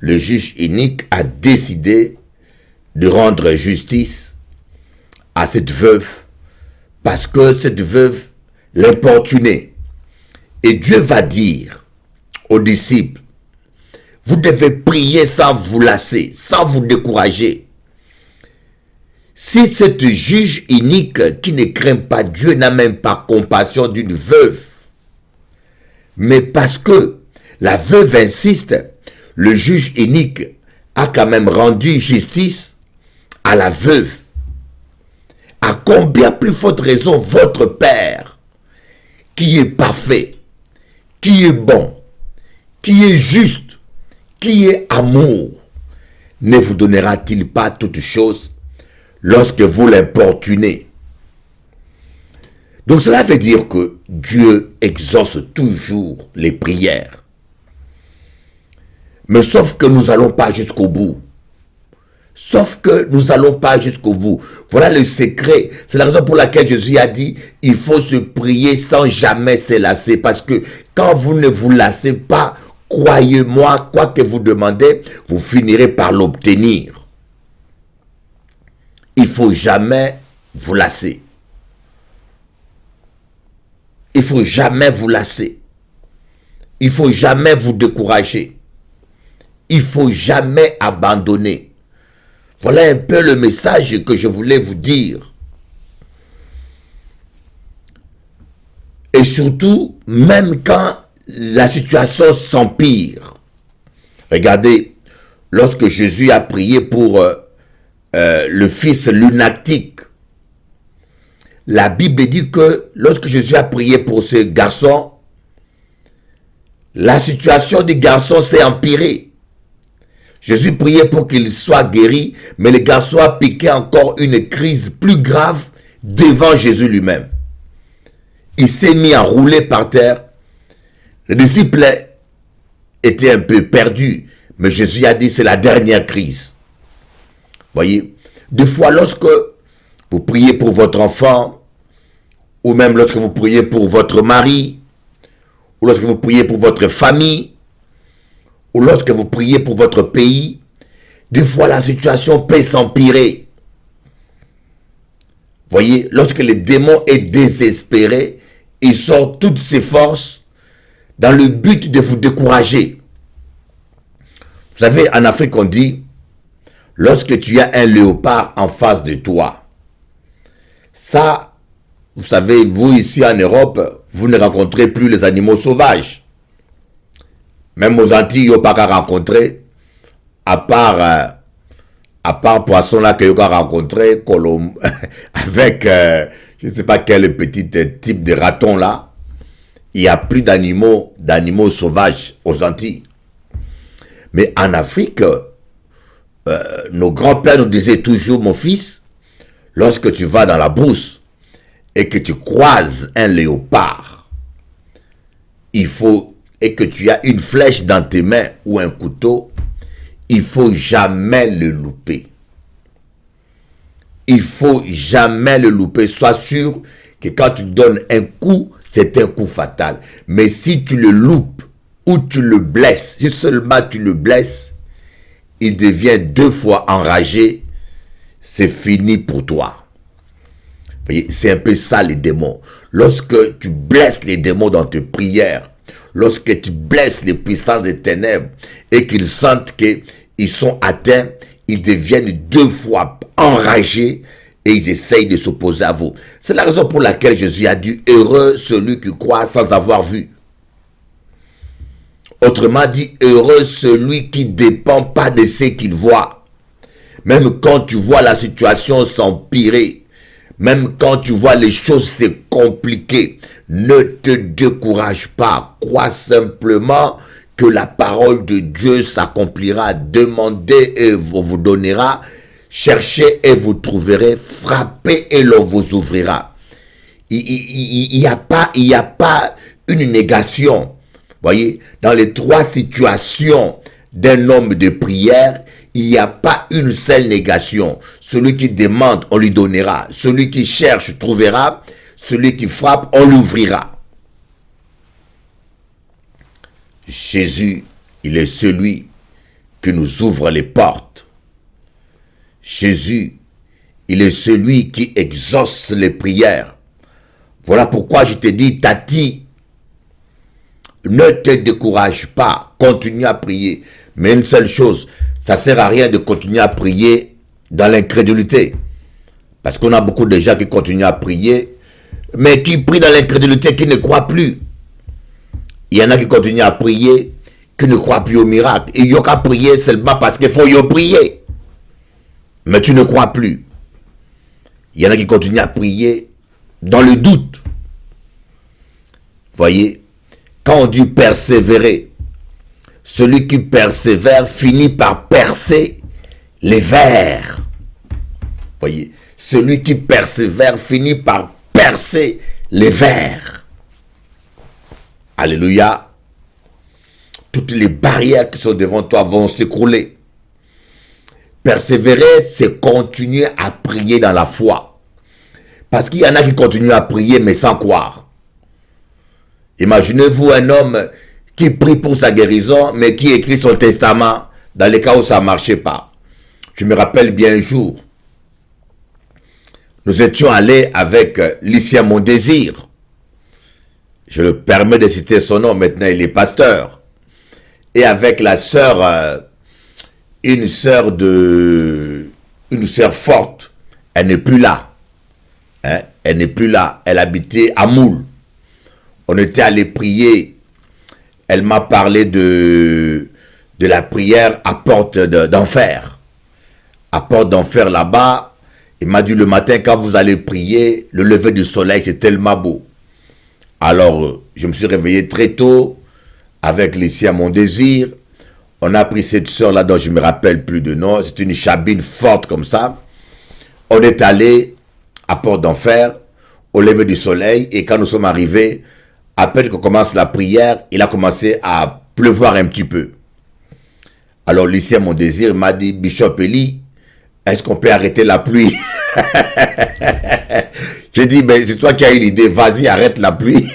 le juge unique a décidé de rendre justice à cette veuve, parce que cette veuve l'importunait. Et Dieu va dire aux disciples, vous devez prier sans vous lasser, sans vous décourager. Si cette juge unique qui ne craint pas Dieu n'a même pas compassion d'une veuve, mais parce que la veuve insiste, le juge unique a quand même rendu justice à la veuve. À combien plus forte raison votre Père, qui est parfait, qui est bon, qui est juste, qui est amour, ne vous donnera-t-il pas toutes choses lorsque vous l'importunez? Donc cela veut dire que Dieu exauce toujours les prières. Mais sauf que nous n'allons pas jusqu'au bout. Sauf que nous n'allons pas jusqu'au bout. Voilà le secret. C'est la raison pour laquelle Jésus a dit, il faut se prier sans jamais se lasser. Parce que quand vous ne vous lassez pas, croyez-moi, quoi que vous demandez, vous finirez par l'obtenir. Il ne faut jamais vous lasser. Il ne faut jamais vous lasser. Il ne faut jamais vous décourager. Il ne faut jamais abandonner. Voilà un peu le message que je voulais vous dire. Et surtout, même quand la situation s'empire. Regardez, lorsque Jésus a prié pour le fils lunatique, la Bible dit que lorsque Jésus a prié pour ce garçon, la situation du garçon s'est empirée. Jésus priait pour qu'il soit guéri, mais le garçon a piqué encore une crise plus grave devant Jésus lui-même. Il s'est mis à rouler par terre. Les disciples étaient un peu perdus, mais Jésus a dit c'est la dernière crise. Voyez, des fois lorsque vous priez pour votre enfant, ou même lorsque vous priez pour votre mari, ou lorsque vous priez pour votre famille, ou lorsque vous priez pour votre pays, des fois la situation peut s'empirer. Voyez, lorsque le démon est désespéré, il sort toutes ses forces dans le but de vous décourager. Vous savez, en Afrique, on dit, lorsque tu as un léopard en face de toi, ça, vous savez, vous ici en Europe, vous ne rencontrez plus les animaux sauvages. Même aux Antilles, il n'y a pas qu'à rencontrer, à part poisson là que vous avez rencontré, avec, je ne sais pas quel petit type de raton là, il n'y a plus d'animaux sauvages aux Antilles. Mais en Afrique, nos grands-pères nous disaient toujours, mon fils, lorsque tu vas dans la brousse et que tu croises un léopard, et que tu as une flèche dans tes mains ou un couteau, il ne faut jamais le louper. Il ne faut jamais le louper. Sois sûr que quand tu donnes un coup, c'est un coup fatal. Mais si tu le loupes ou tu le blesses, si seulement tu le blesses, il devient 2 fois enragé, c'est fini pour toi. C'est un peu ça les démons. Lorsque tu blesses les démons dans tes prières, lorsque tu blesses les puissances des ténèbres et qu'ils sentent qu'ils sont atteints, ils deviennent 2 fois enragés et ils essayent de s'opposer à vous. C'est la raison pour laquelle Jésus a dit, heureux celui qui croit sans avoir vu. Autrement dit, heureux celui qui ne dépend pas de ce qu'il voit. Même quand tu vois la situation s'empirer, même quand tu vois les choses se compliquer, ne te décourage pas. Crois simplement que la parole de Dieu s'accomplira. Demandez et on vous donnera. Cherchez et vous trouverez. Frappez et l'on vous ouvrira. Il n'y a pas une négation. Voyez, dans les 3 situations d'un homme de prière, il n'y a pas une seule négation. Celui qui demande, on lui donnera. Celui qui cherche, trouvera. Celui qui frappe, on l'ouvrira. Jésus, il est celui qui nous ouvre les portes. Jésus, il est celui qui exauce les prières. Voilà pourquoi je te dis, Tati, ne te décourage pas, continue à prier. Mais une seule chose, ça ne sert à rien de continuer à prier dans l'incrédulité. Parce qu'on a beaucoup de gens qui continuent à prier, mais qui prient dans l'incrédulité, qui ne croient plus. Il y en a qui continuent à prier, qui ne croient plus au miracle. Il n'y a qu'à prier seulement parce qu'il faut y prier. Mais tu ne crois plus. Il y en a qui continuent à prier dans le doute. Voyez, quand on dit persévérer, celui qui persévère finit par percer les vers. Voyez, celui qui persévère finit par percer les vers. Alléluia. Toutes les barrières qui sont devant toi vont s'écrouler. Persévérer, c'est continuer à prier dans la foi. Parce qu'il y en a qui continuent à prier mais sans croire. Imaginez-vous un homme qui prie pour sa guérison, mais qui écrit son testament dans les cas où ça ne marchait pas. Je me rappelle bien un jour, nous étions allés avec Lucien Mondésir. Je le permets de citer son nom, maintenant il est pasteur. Et avec la sœur, une sœur forte, elle n'est plus là. Hein? Elle n'est plus là, elle habitait à Moule. On était allé prier. Elle m'a parlé de la prière à porte d'enfer. À porte d'enfer là-bas, il m'a dit le matin quand vous allez prier, le lever du soleil c'est tellement beau. Alors je me suis réveillé très tôt avec Lucien Mondésir. On a pris cette soeur là dont je ne me rappelle plus de nom. C'est une chabine forte comme ça. On est allé à porte d'enfer au lever du soleil et quand nous sommes arrivés, à peine qu'on commence la prière, il a commencé à pleuvoir un petit peu. Alors Lucien Mondésir m'a dit, Bishop Eli, est-ce qu'on peut arrêter la pluie? J'ai dit, ben, c'est toi qui as eu l'idée, vas-y, arrête la pluie.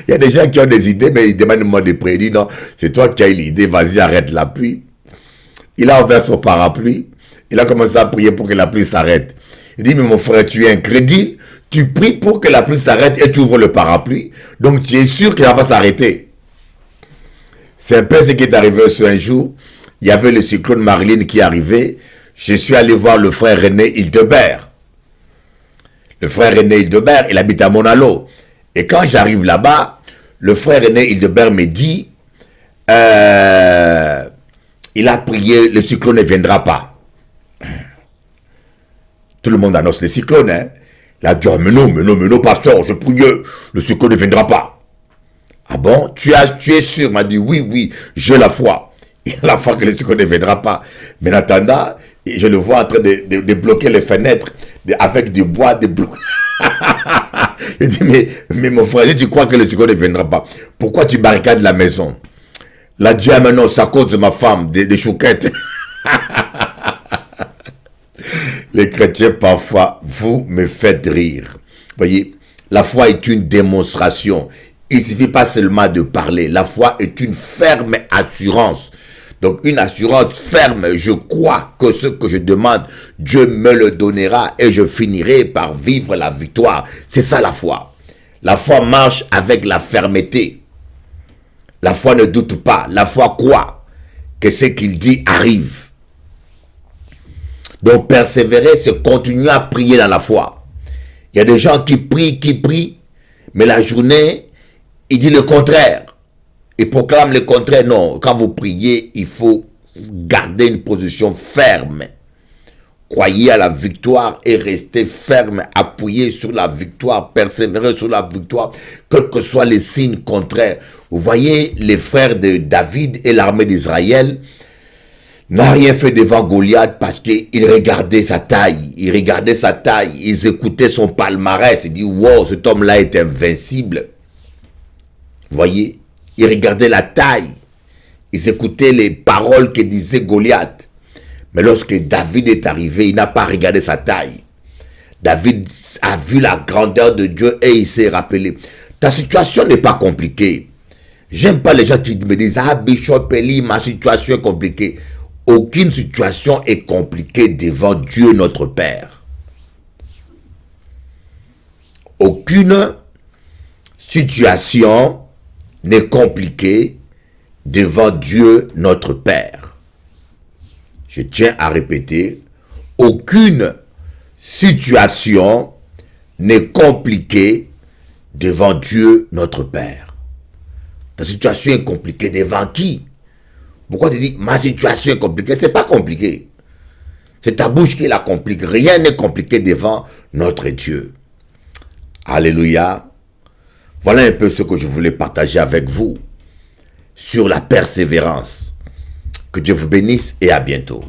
Il y a des gens qui ont des idées, mais ils demandent moi de prier. Il dit, non, c'est toi qui as eu l'idée, vas-y, arrête la pluie. Il a ouvert son parapluie, il a commencé à prier pour que la pluie s'arrête. Il dit, mais mon frère, tu es incrédule. Tu pries pour que la pluie s'arrête et tu ouvres le parapluie. Donc tu es sûr qu'il ne va pas s'arrêter. C'est un peu ce qui est arrivé sur un jour. Il y avait le cyclone Marilyn qui arrivait. Je suis allé voir le frère René Hildebert. Le frère René Hildebert, il habite à Monalo. Et quand j'arrive là-bas, le frère aîné Hildebert me dit, il a prié, le cyclone ne viendra pas. Tout le monde annonce le cyclone, hein. Il a dit, oh, mais non, pasteur, je prie, le cyclone ne viendra pas. Ah bon, tu es sûr? Il m'a dit, oui, j'ai la foi. La foi que le cyclone ne viendra pas. Mais en attendant, je le vois en train de bloquer les fenêtres avec du bois, de bloquer. Je dis, mais mon frère, tu crois que le cyclone ne viendra pas? Pourquoi tu barricades la maison? La Dieu, maintenant, c'est à cause de ma femme, des chouquettes. Les chrétiens, parfois, vous me faites rire. Voyez, la foi est une démonstration. Il ne suffit pas seulement de parler. La foi est une ferme assurance. Donc, une assurance ferme. Je crois que ce que je demande, Dieu me le donnera et je finirai par vivre la victoire. C'est ça la foi. La foi marche avec la fermeté. La foi ne doute pas. La foi croit que ce qu'il dit arrive. Donc, persévérer, c'est continuer à prier dans la foi. Il y a des gens qui prient, mais la journée, ils disent le contraire. Ils proclament le contraire. Non, quand vous priez, il faut garder une position ferme. Croyez à la victoire et restez ferme, appuyez sur la victoire, persévérez sur la victoire, quels que soient les signes contraires. Vous voyez, les frères de David et l'armée d'Israël n'a rien fait devant Goliath parce qu'ils regardaient sa taille. Ils écoutaient son palmarès. Ils disaient, wow, cet homme-là est invincible. Vous voyez, ils regardaient la taille. Ils écoutaient les paroles que disait Goliath. Mais lorsque David est arrivé, il n'a pas regardé sa taille. David a vu la grandeur de Dieu et il s'est rappelé. Ta situation n'est pas compliquée. J'aime pas les gens qui me disent, ah, Bishop Eli, ma situation est compliquée. Aucune situation est compliquée devant Dieu notre Père. Aucune situation n'est compliquée devant Dieu notre Père. Je tiens à répéter, aucune situation n'est compliquée devant Dieu notre Père. Ta situation est compliquée devant qui? Pourquoi tu dis, ma situation est compliquée? Ce n'est pas compliqué. C'est ta bouche qui la complique. Rien n'est compliqué devant notre Dieu. Alléluia. Voilà un peu ce que je voulais partager avec vous sur la persévérance. Que Dieu vous bénisse et à bientôt.